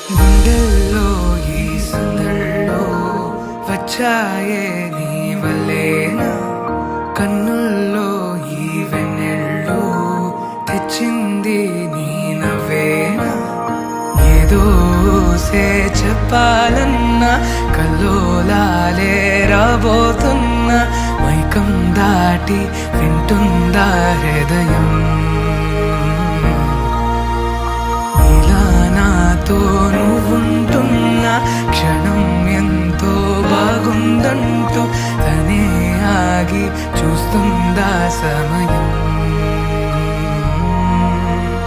గుండెల్లో ఈ సందల్లో వచ్చాయే నీ వల్లేనా, కన్నుల్లో ఈ వెన్నెళ్ళు తెచ్చింది నీ నవ్వేనా. ఏదో చెప్పాలన్నా కల్లోలాలే రాబోతున్నా, మైకం దాటి వింటుందా హృదయం. ఇలా నాతో నువ్వుంటున్న క్షణం ఎంతో బాగుందంటూ తనే ఆగి చూస్తుందా సమయం.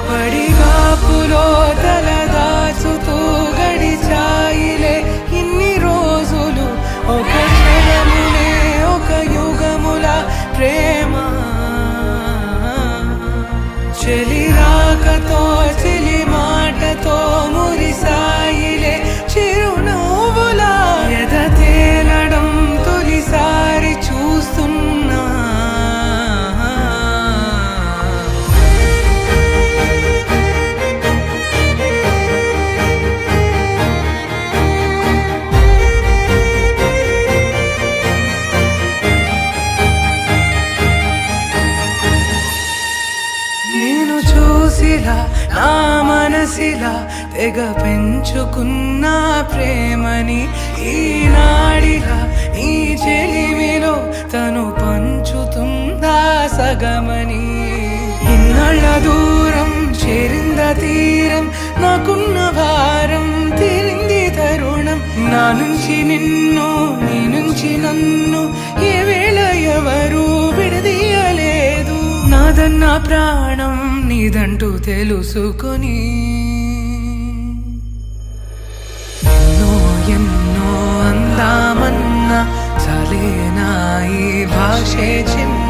పడిగాపులో తలదాచుతూ గడిచాయిలే ఇన్ని రోజులు, ఒక క్షణములే ఒక యుగముల ప్రేమ. చెలి రాకతో చెలి మాటతో మురిసాయిలే చిరునవ్వులా, ఎద తేలడం తొలిసారి చూస్తున్నా. నేను చూసిలా నా మనసిలా తెగ పెంచుకున్న ప్రేమని, ఈనాడిలా ఈ చెలిమిలో తను పంచుతుందా సగమని. ఇన్నాళ్ళ దూరం చేరింద తీరం, నాకున్న భారం తీరింది తరుణం. నా నుంచి నిన్ను నీ నుంచి నన్ను ఏ వేళ ఎవరు విడదీయలేదు. నాదన్న ప్రాణం నీదంటూ తెలుసుకొని ఎన్నో ఎన్నో అందామన్నా చాలేనా ఈ భాషే చిన్న.